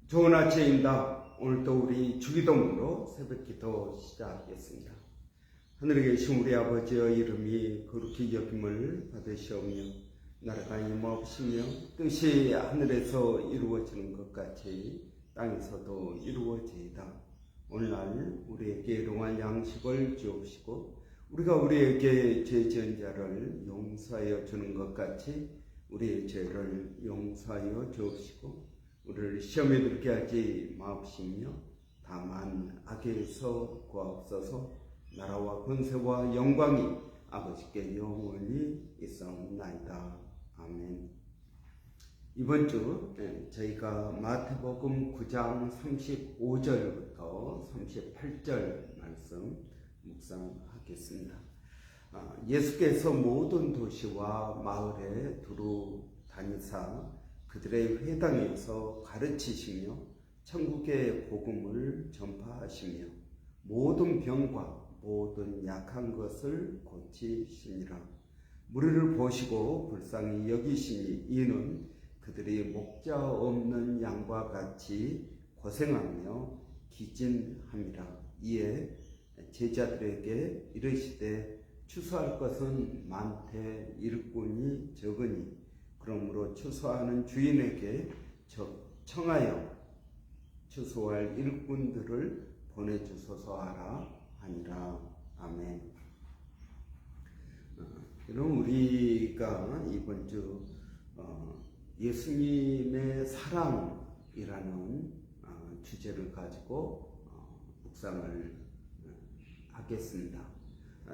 좋은 아침입니다. 오늘도 우리 주기도문으로 새벽기도 시작하겠습니다. 하늘에 계신 우리 아버지의 이름이 거룩히 여김을 받으시오며 나라가 임하옵시며 뜻이 하늘에서 이루어지는 것 같이 땅에서도 이루어지이다. 오늘날 우리에게 일용할 양식을 주옵시고 우리가 우리에게 죄 지은 자를 용서하여 주는 것 같이 우리의 죄를 용서하여 주옵시고 우리를 시험에 들게 하지 마옵시며 다만 악에서 구하옵소서. 나라와 권세와 영광이 아버지께 영원히 있사옵나이다. 아멘. 이번 주 저희가 마태복음 9장 35절부터 38절 말씀 묵상하겠습니다. 예수께서 모든 도시와 마을에 두루 다니사 그들의 회당에서 가르치시며 천국의 복음을 전파하시며 모든 병과 모든 약한 것을 고치시니라. 무리를 보시고 불쌍히 여기시니 이는 그들이 목자 없는 양과 같이 고생하며 기진함이라. 이에 제자들에게 이르시되 추수할 것은 많되 일꾼이 적으니 그러므로 추수하는 주인에게 청하여 추수할 일꾼들을 보내주소서 하라 하니라. 아멘. 그럼 우리가 이번 주 예수님의 사랑이라는 주제를 가지고 묵상을 하겠습니다.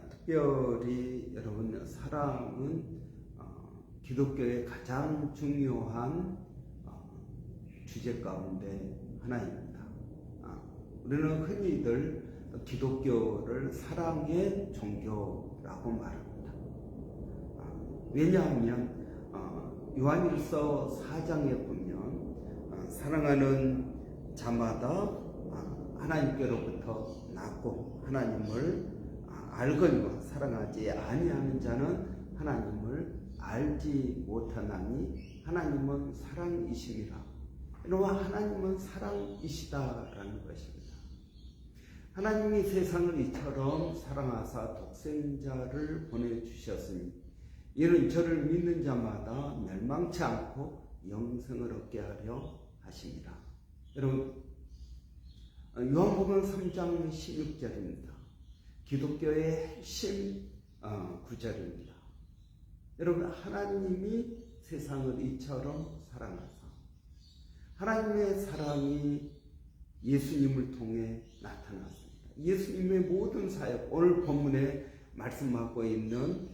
특별히 여러분, 사랑은 기독교의 가장 중요한 주제 가운데 하나입니다. 우리는 흔히들 기독교를 사랑의 종교라고 말합니다. 왜냐하면 요한일서 4장에 보면 사랑하는 자마다 하나님께로부터 났고 하나님을 알거니와 사랑하지 아니하는 자는 하나님을 알지 못하나니 하나님은 사랑이시니라. 여러분, 하나님은 사랑이시다라는 것입니다. 하나님이 세상을 이처럼 사랑하사 독생자를 보내주셨으니 이는 저를 믿는 자마다 멸망치 않고 영생을 얻게 하려 하십니다. 여러분, 요한복음 3장 16절입니다. 기독교의 핵심 구절입니다. 여러분, 하나님이 세상을 이처럼 사랑하사 하나님의 사랑이 예수님을 통해 나타났습니다. 예수님의 모든 사역, 오늘 본문에 말씀하고 있는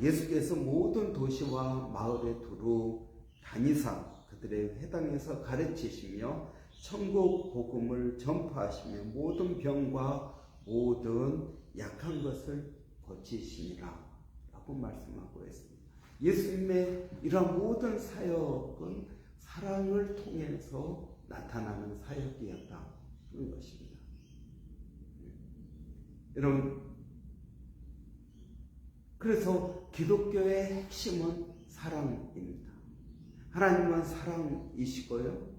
예수께서 모든 도시와 마을에 두루 다니사 그들의 회당에서 가르치시며 천국 복음을 전파하시며 모든 병과 모든 약한 것을 고치시니라 라고 말씀하고 있습니다. 예수님의 이러한 모든 사역은 사랑을 통해서 나타나는 사역이었다는 것입니다. 여러분, 그래서 기독교의 핵심은 사랑입니다. 하나님은 사랑이시고요.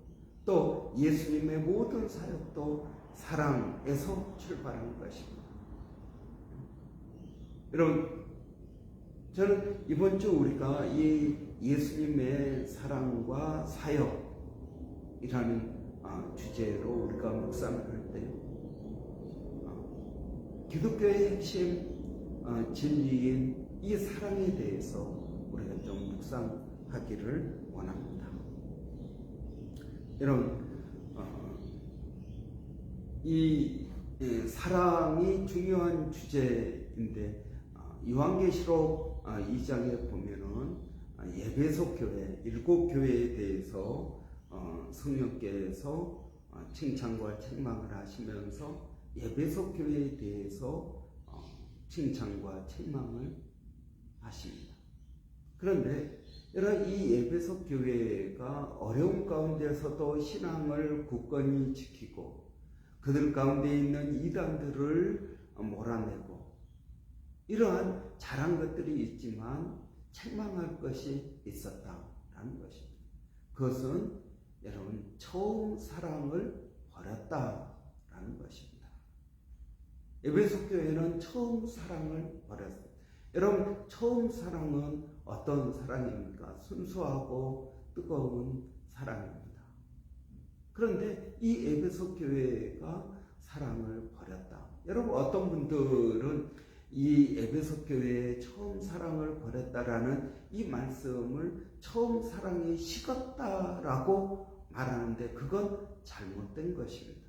또 예수님의 모든 사역도 사랑에서 출발하는 것입니다. 여러분, 저는 이번 주 우리가 이 예수님의 사랑과 사역이라는 주제로 우리가 묵상을 할 때 기독교의 핵심 진리인 이 사랑에 대해서 우리가 좀 묵상하기를 원합니다. 여러분, 이 사랑이 중요한 주제인데 요한계시록 2장에 보면은 에베소 교회 7교회에 대해서 성령께서 칭찬과 책망을 하시면서 에베소 교회에 대해서 칭찬과 책망을 하십니다. 그런데 여러분, 이 에베소 교회가 어려운 가운데서도 신앙을 굳건히 지키고 그들 가운데 있는 이단들을 몰아내고 이러한 잘한 것들이 있지만 책망할 것이 있었다라는 것입니다. 그것은 여러분 처음 사랑을 버렸다라는 것입니다. 에베소 교회는 처음 사랑을 버렸습니다. 여러분 처음 사랑은 어떤 사랑입니까? 순수하고 뜨거운 사랑입니다. 그런데 이 에베소 교회가 사랑을 버렸다. 여러분 어떤 분들은 이 에베소 교회의 처음 사랑을 버렸다라는 이 말씀을 처음 사랑이 식었다라고 말하는데 그건 잘못된 것입니다.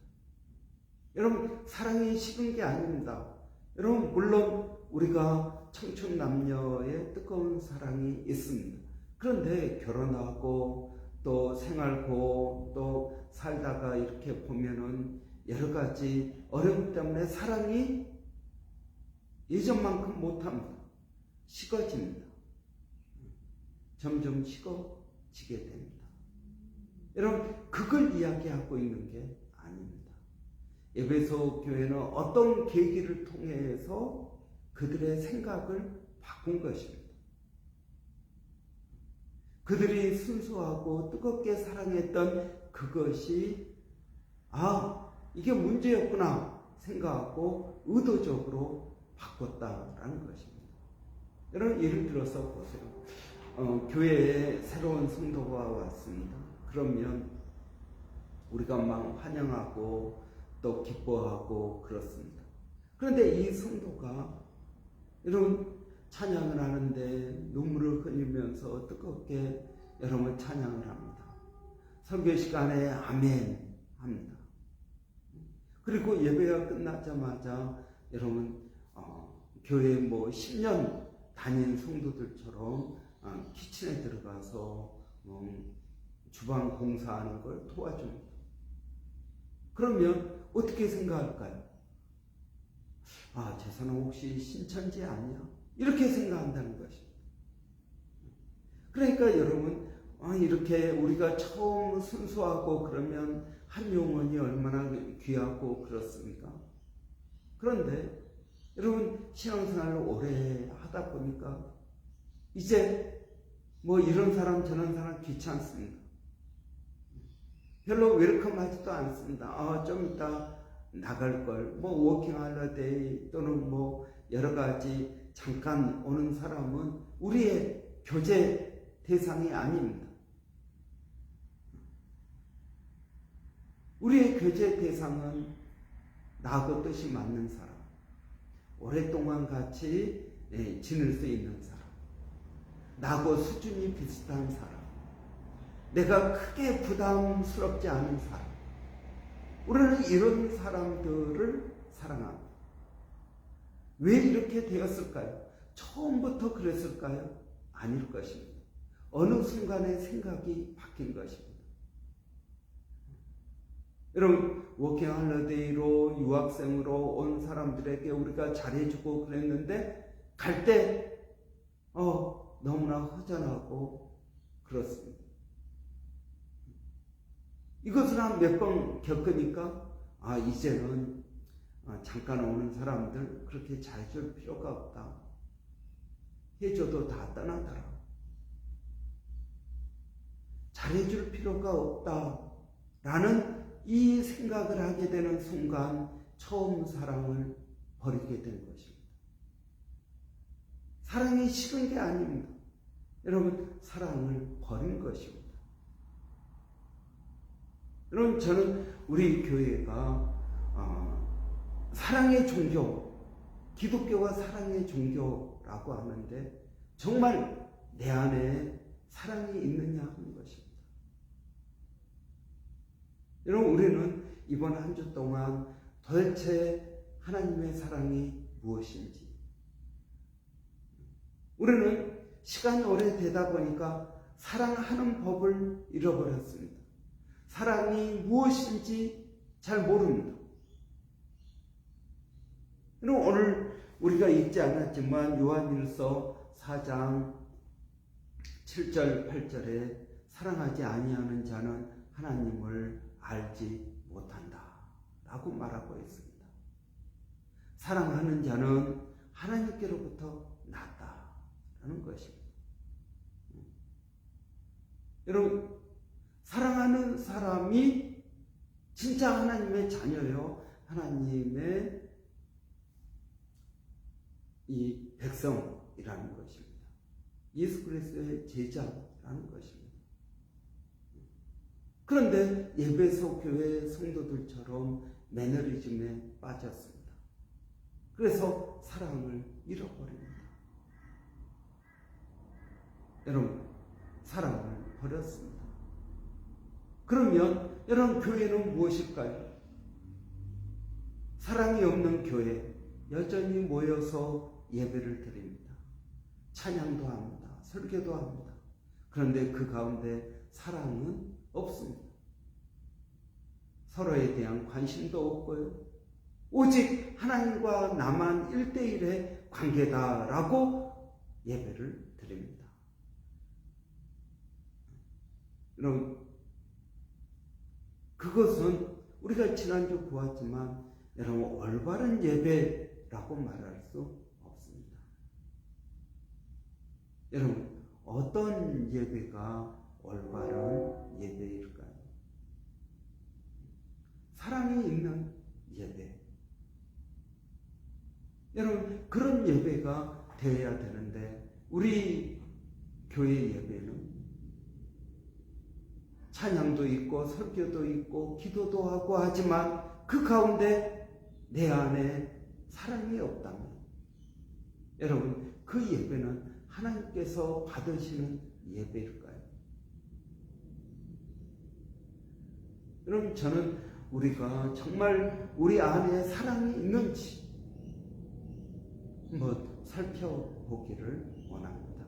여러분 사랑이 식은 게 아닙니다. 여러분 물론 우리가 청춘 남녀의 뜨거운 사랑이 있습니다. 그런데 결혼하고 또 생활고 또 살다가 이렇게 보면은 여러 가지 어려움 때문에 사랑이 예전만큼 못합니다. 식어집니다. 점점 식어지게 됩니다. 여러분 그걸 이야기하고 있는 게 아닙니다. 에베소 교회는 어떤 계기를 통해서 그들의 생각을 바꾼 것입니다. 그들이 순수하고 뜨겁게 사랑했던 그것이 이게 문제였구나 생각하고 의도적으로 바꿨다라는 것입니다. 여러분 예를 들어서 보세요. 교회에 새로운 성도가 왔습니다. 그러면 우리가 막 환영하고 또 기뻐하고 그렇습니다. 그런데 이 성도가 여러분 찬양을 하는데 눈물을 흘리면서 뜨겁게 여러분 찬양을 합니다. 설교 시간에 아멘 합니다. 그리고 예배가 끝나자마자 여러분 교회 10년 다닌 성도들처럼 키친에 들어가서 주방 공사하는 걸 도와줍니다. 그러면 어떻게 생각할까요? 저 사람 혹시 신천지 아니야? 이렇게 생각한다는 것입니다. 그러니까 여러분 이렇게 우리가 처음 순수하고 그러면 한 영혼이 얼마나 귀하고 그렇습니까? 그런데 여러분 신앙생활을 오래 하다 보니까 이제 이런 사람 저런 사람 귀찮습니다. 별로 웰컴 하지도 않습니다. 좀 이따 나갈 걸, 워킹 할러데이 또는 여러 가지 잠깐 오는 사람은 우리의 교제 대상이 아닙니다. 우리의 교제 대상은 나하고 뜻이 맞는 사람, 오랫동안 같이 지낼 수 있는 사람, 나하고 수준이 비슷한 사람, 내가 크게 부담스럽지 않은 사람. 우리는 이런 사람들을 사랑합니다. 왜 이렇게 되었을까요? 처음부터 그랬을까요? 아닐 것입니다. 어느 순간에 생각이 바뀐 것입니다. 여러분 워킹 홀리데이로 유학생으로 온 사람들에게 우리가 잘해주고 그랬는데 갈 때 너무나 허전하고 그렇습니다. 이것을 한 몇 번 겪으니까 이제는 잠깐 오는 사람들 그렇게 잘해줄 필요가 없다. 해줘도 다 떠나더라. 잘해줄 필요가 없다라는 이 생각을 하게 되는 순간 처음 사랑을 버리게 된 것입니다. 사랑이 식은 게 아닙니다. 여러분 사랑을 버린 것입니다. 여러분 저는 우리 교회가 사랑의 종교, 기독교가 사랑의 종교라고 하는데 정말 내 안에 사랑이 있느냐 하는 것입니다. 여러분 우리는 이번 한 주 동안 도대체 하나님의 사랑이 무엇인지, 우리는 시간이 오래되다 보니까 사랑하는 법을 잃어버렸습니다. 사랑이 무엇인지 잘 모릅니다. 여러분 오늘 우리가 읽지 않았지만 요한일서 4장 7절 8절에 사랑하지 아니하는 자는 하나님을 알지 못한다 라고 말하고 있습니다. 사랑하는 자는 하나님께로부터 났다라는 것입니다. 여러분 사랑하는 사람이 진짜 하나님의 자녀요, 하나님의 이 백성이라는 것입니다. 예수 그리스도의 제자라는 것입니다. 그런데 에베소 교회 성도들처럼 매너리즘에 빠졌습니다. 그래서 사랑을 잃어버립니다. 여러분, 사랑을 버렸습니다. 그러면 여러분, 교회는 무엇일까요? 사랑이 없는 교회, 여전히 모여서 예배를 드립니다. 찬양도 합니다. 설교도 합니다. 그런데 그 가운데 사랑은 없습니다. 서로에 대한 관심도 없고요. 오직 하나님과 나만 1대1의 관계다라고 예배를 드립니다. 여러분, 그것은 우리가 지난주 보았지만 여러분, 올바른 예배라고 말할 수 없습니다. 여러분, 어떤 예배가 올바른 예배일까요? 사랑이 있는 예배. 여러분, 그런 예배가 되어야 되는데 우리 교회 예배는 찬양도 있고 설교도 있고 기도도 하고 하지만 그 가운데 내 안에 사랑이 없다면 여러분, 그 예배는 하나님께서 받으시는 예배일까요? 여러분, 저는 우리가 정말 우리 안에 사랑이 있는지 한번 살펴보기를 원합니다.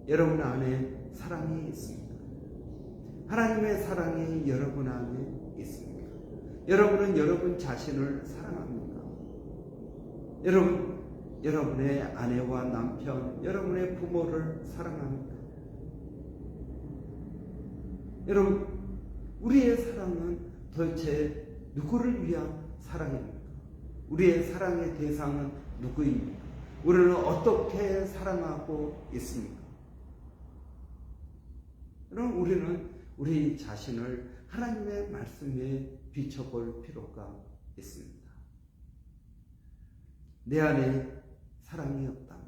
여러분 안에 사랑이 있습니까? 하나님의 사랑이 여러분 안에 있습니까? 여러분은 여러분 자신을 사랑합니까? 여러분, 여러분의 아내와 남편, 여러분의 부모를 사랑합니까? 여러분, 우리의 사랑은 도대체 누구를 위한 사랑입니까? 우리의 사랑의 대상은 누구입니까? 우리는 어떻게 사랑하고 있습니까? 그럼 우리는 우리 자신을 하나님의 말씀에 비춰볼 필요가 있습니다. 내 안에 사랑이 없다면,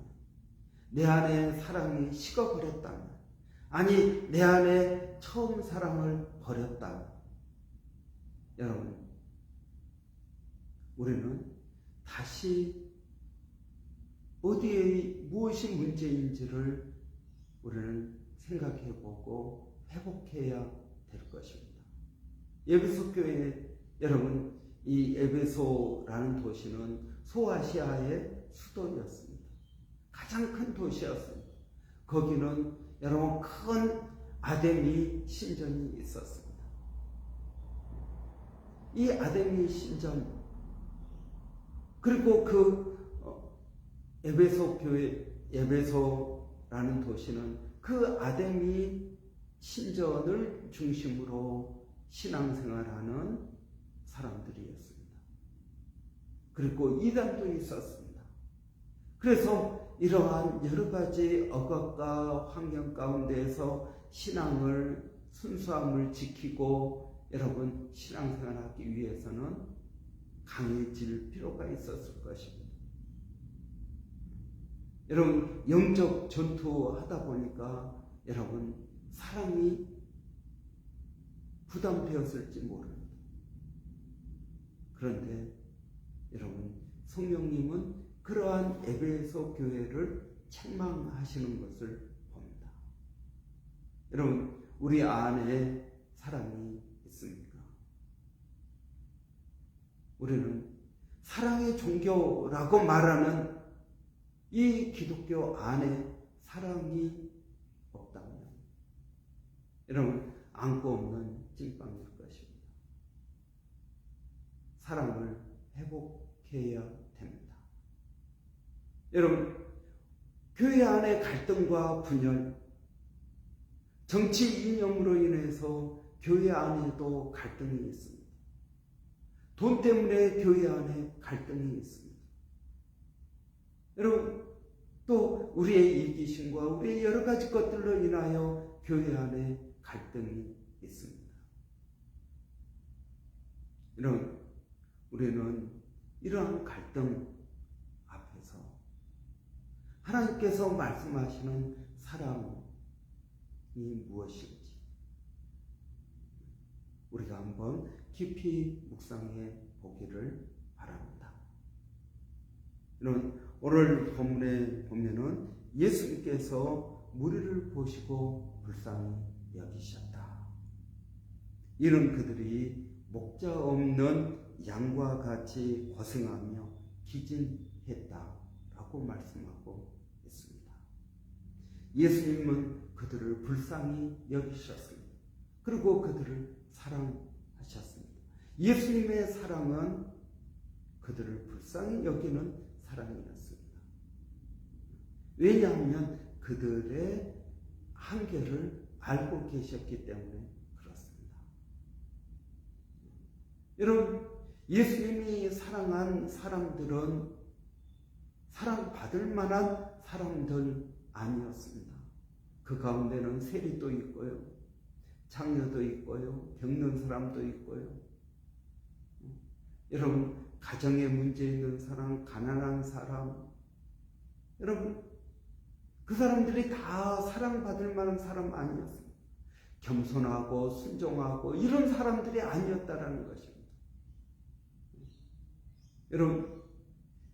내 안에 사랑이 식어버렸다면, 아니 내 안에 처음 사랑을 버렸다면, 여러분, 우리는 다시 어디에 무엇이 문제인지를 우리는 생각해보고 회복해야 될 것입니다. 에베소 교회, 여러분, 이 에베소라는 도시는 소아시아의 수도였습니다. 가장 큰 도시였습니다. 거기는 여러분 큰 아데미 신전이 있었습니다. 이 아데미 신전, 그리고 그 에베소 교회, 에베소라는 도시는 그 아데미 신전을 중심으로 신앙생활하는 사람들이었습니다. 그리고 이단도 있었습니다. 그래서 이러한 여러 가지 억압과 환경 가운데에서 신앙을, 순수함을 지키고 여러분 신앙생활하기 위해서는 강해질 필요가 있었을 것입니다. 여러분, 영적 전투하다 보니까 여러분 사랑이 부담되었을지 모릅니다. 그런데 여러분, 성령님은 그러한 에베소 교회를 책망하시는 것을 봅니다. 여러분, 우리 안에 사랑이 있습니까? 우리는 사랑의 종교라고 말하는 이 기독교 안에 사랑이 없다면 여러분, 안고 없는 찐빵일 것입니다. 사랑을 회복해야 됩니다. 여러분, 교회 안의 갈등과 분열, 정치 이념으로 인해서 교회 안에도 갈등이 있습니다. 돈 때문에 교회 안에 갈등이 있습니다. 여러분, 또 우리의 이기심과 우리의 여러 가지 것들로 인하여 교회 안에 갈등이 있습니다. 있습니다. 우리는 이러한 갈등 앞에서 하나님께서 말씀하시는 사랑이 무엇인지 우리가 한번 깊이 묵상해 보기를 바랍니다. 오늘 본문에 보면은 예수님께서 무리를 보시고 불쌍히 여기셨다. 이런 그들이 목자 없는 양과 같이 고생하며 기진했다라고 말씀하고 있습니다. 예수님은 그들을 불쌍히 여기셨습니다. 그리고 그들을 사랑하셨습니다. 예수님의 사랑은 그들을 불쌍히 여기는 사랑이었습니다. 왜냐하면 그들의 한계를 알고 계셨기 때문에 그렇습니다. 여러분, 예수님이 사랑한 사람들은 사랑받을 만한 사람들 아니었습니다. 그 가운데는 세리도 있고요, 장녀도 있고요, 병든 사람도 있고요. 여러분, 가정에 문제 있는 사람, 가난한 사람, 여러분, 그 사람들이 다 사랑받을 만한 사람 아니었습니다. 겸손하고 순종하고 이런 사람들이 아니었다라는 것입니다. 여러분,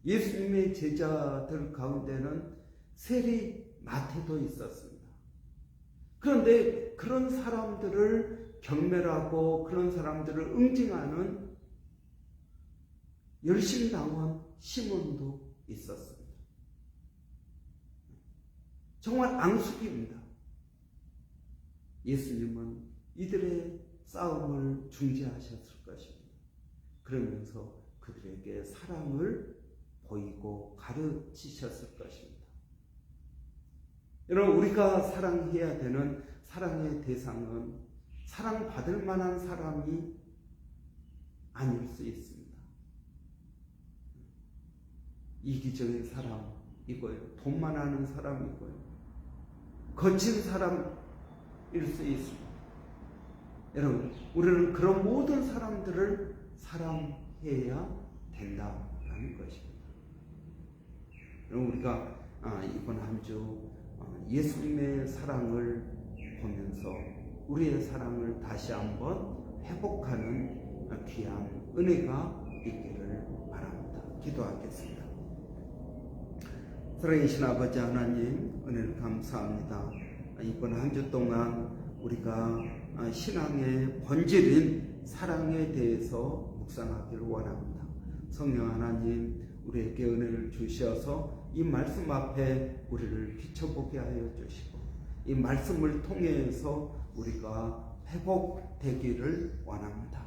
예수님의 제자들 가운데는 세리 마태도 있었습니다. 그런데 그런 사람들을 경멸하고 그런 사람들을 응징하는 열심당원 시몬도 있었습니다. 정말 앙숙입니다. 예수님은 이들의 싸움을 중지하셨을 것입니다. 그러면서 그들에게 사랑을 보이고 가르치셨을 것입니다. 여러분, 우리가 사랑해야 되는 사랑의 대상은 사랑받을 만한 사람이 아닐 수 있습니다. 이기적인 사람이고요, 돈만 아는 사람이고요, 거친 사람일 수 있습니다. 여러분, 우리는 그런 모든 사람들을 사랑해야 된다라는 것입니다. 여러분, 우리가 이번 한 주 예수님의 사랑을 보면서 우리의 사랑을 다시 한번 회복하는 귀한 은혜가 있기를 바랍니다. 기도하겠습니다. 사랑이신 아버지 하나님, 은혜를 감사합니다. 이번 한 주 동안 우리가 신앙의 본질인 사랑에 대해서 묵상하기를 원합니다. 성령 하나님, 우리에게 은혜를 주셔서 이 말씀 앞에 우리를 비춰보게 하여 주시고, 이 말씀을 통해서 우리가 회복되기를 원합니다.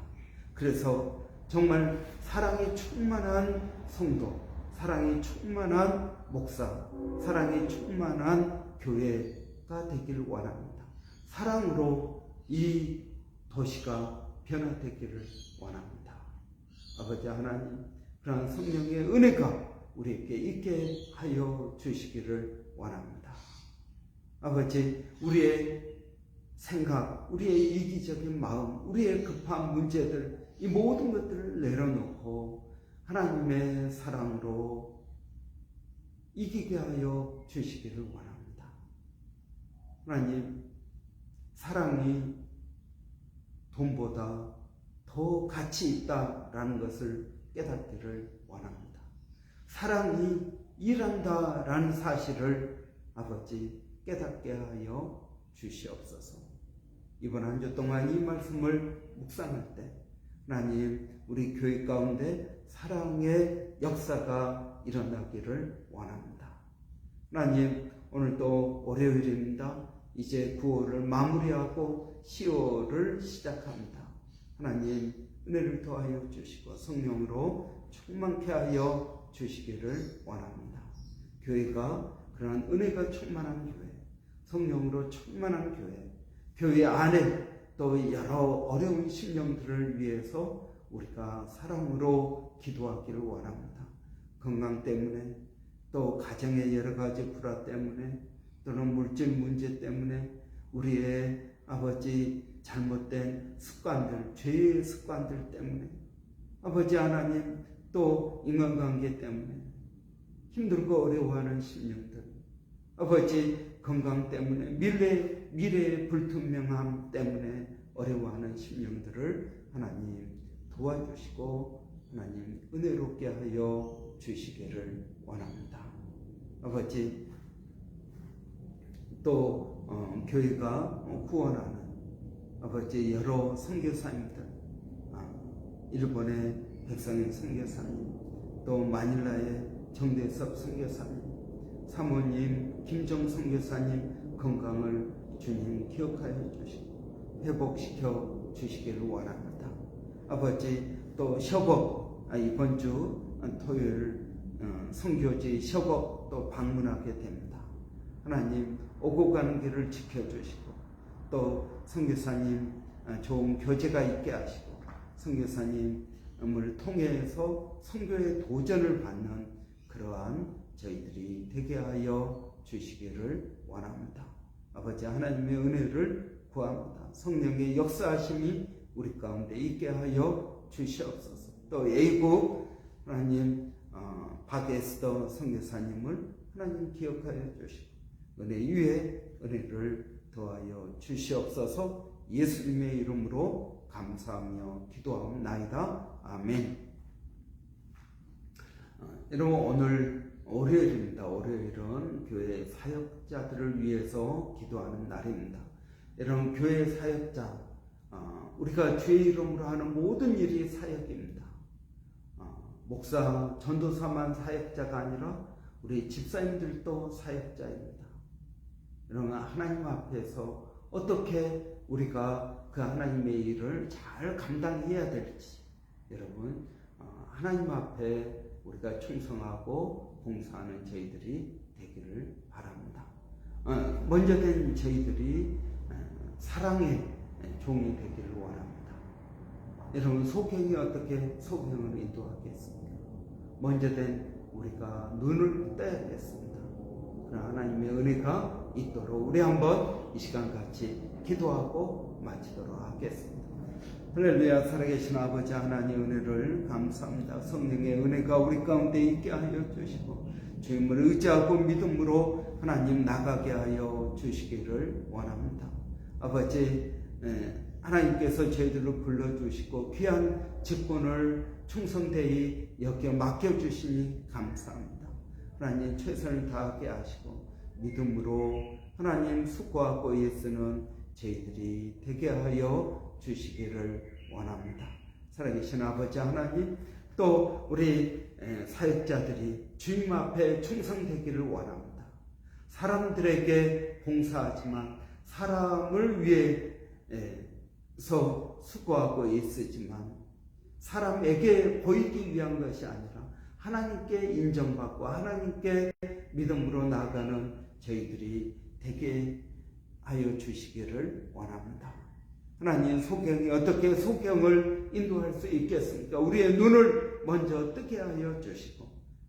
그래서 정말 사랑이 충만한 성도, 사랑이 충만한 목사, 사랑이 충만한 교회가 되기를 원합니다. 사랑으로 이 도시가 변화되기를 원합니다. 아버지 하나님, 그러한 성령의 은혜가 우리에게 있게 하여 주시기를 원합니다. 아버지, 우리의 생각, 우리의 이기적인 마음, 우리의 급한 문제들, 이 모든 것들을 내려놓고 하나님의 사랑으로 이기게 하여 주시기를 원합니다. 하나님, 사랑이 돈보다 더 가치 있다라는 것을 깨닫기를 원합니다. 사랑이 일한다라는 사실을 아버지 깨닫게 하여 주시옵소서. 이번 한 주 동안 이 말씀을 묵상할 때 하나님, 우리 교회 가운데 사랑의 역사가 일어나기를 원합니다. 하나님, 오늘도 월요일입니다. 이제 9월을 마무리하고 10월을 시작합니다. 하나님, 은혜를 더하여 주시고 성령으로 충만케 하여 주시기를 원합니다. 교회가 그러한 은혜가 충만한 교회, 성령으로 충만한 교회, 교회 안에 또 여러 어려운 심령들을 위해서 우리가 사랑으로 기도하기를 원합니다. 건강 때문에, 또 가정의 여러 가지 불화 때문에, 또는 물질 문제 때문에 우리의 아버지 잘못된 습관들, 죄의 습관들 때문에, 아버지 하나님, 또 인간관계 때문에 힘들고 어려워하는 심령들, 아버지 건강 때문에, 미래의 불투명함 때문에 어려워하는 심령들을 하나님 도와주시고 하나님 은혜롭게 하여 주시기를 원합니다. 아버지, 또 교회가 후원하는 아버지 여러 선교사님들, 일본의 백성인 선교사님, 또 마닐라의 정대섭 선교사님, 사모님 김정 선교사님 건강을 주님 기억하여 주시고 회복시켜 주시기를 원합니다. 아버지, 또 셔곡, 이번 주 토요일 선교지 셔곡 또 방문하게 됩니다. 하나님, 오고 가는 길을 지켜주시고 또 선교사님 좋은 교제가 있게 하시고 선교사님을 통해서 선교의 도전을 받는 그러한 저희들이 되게 하여 주시기를 원합니다. 아버지 하나님의 은혜를 구합니다. 성령의 역사하심이 우리 가운데 있게 하여 주시옵소서. 또 애국 하나님 박에스더 선교사님을 하나님 기억하여 주시고 은혜 위에 은혜를 더하여 주시옵소서. 예수님의 이름으로 감사하며 기도하옵나이다. 아멘. 여러분, 오늘 월요일입니다. 월요일은 교회 사역자들을 위해서 기도하는 날입니다. 여러분, 교회 사역자, 우리가 주의 이름으로 하는 모든 일이 사역입니다. 목사, 전도사만 사역자가 아니라 우리 집사님들도 사역자입니다. 여러분, 하나님 앞에서 어떻게 우리가 그 하나님의 일을 잘 감당해야 될지, 여러분, 하나님 앞에 우리가 충성하고 봉사하는 저희들이 되기를 바랍니다. 먼저 된 저희들이 사랑의 종이 되기를 원합니다. 여러분, 소경이 어떻게 소경을 인도하겠습니까? 먼저 된 우리가 눈을 떼야겠습니다. 그러나 하나님의 은혜가 있도록 우리 한번 이 시간 같이 기도하고 마치도록 하겠습니다. 할렐루야. 살아계신 아버지 하나님의 은혜를 감사합니다. 성령의 은혜가 우리 가운데 있게 하여 주시고 주님을 의지하고 믿음으로 하나님 나가게 하여 주시기를 원합니다. 아버지, 하나님께서 저희들을 불러주시고 귀한 직분을 충성되이 여겨 맡겨주시니 감사합니다. 하나님, 최선을 다하게 하시고 믿음으로 하나님 숙고하고 애쓰는 저희들이 되게 하여 주시기를 원합니다. 살아계신 아버지 하나님, 또 우리 사역자들이 주님 앞에 충성되기를 원합니다. 사람들에게 봉사하지만 사람을 위해서 수고하고 애쓰지만 사람에게 보이기 위한 것이 아니라 하나님께 인정받고 하나님께 믿음으로 나아가는 저희들이 되게 하여 주시기를 원합니다. 하나님, 소경이 어떻게 소경을 인도할 수 있겠습니까? 우리의 눈을 먼저 뜨게 하여 주시고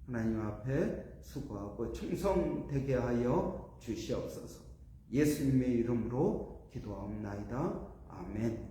하나님 앞에 수고하고 충성되게 하여 주시옵소서. 예수님의 이름으로 기도하옵나이다. 아멘.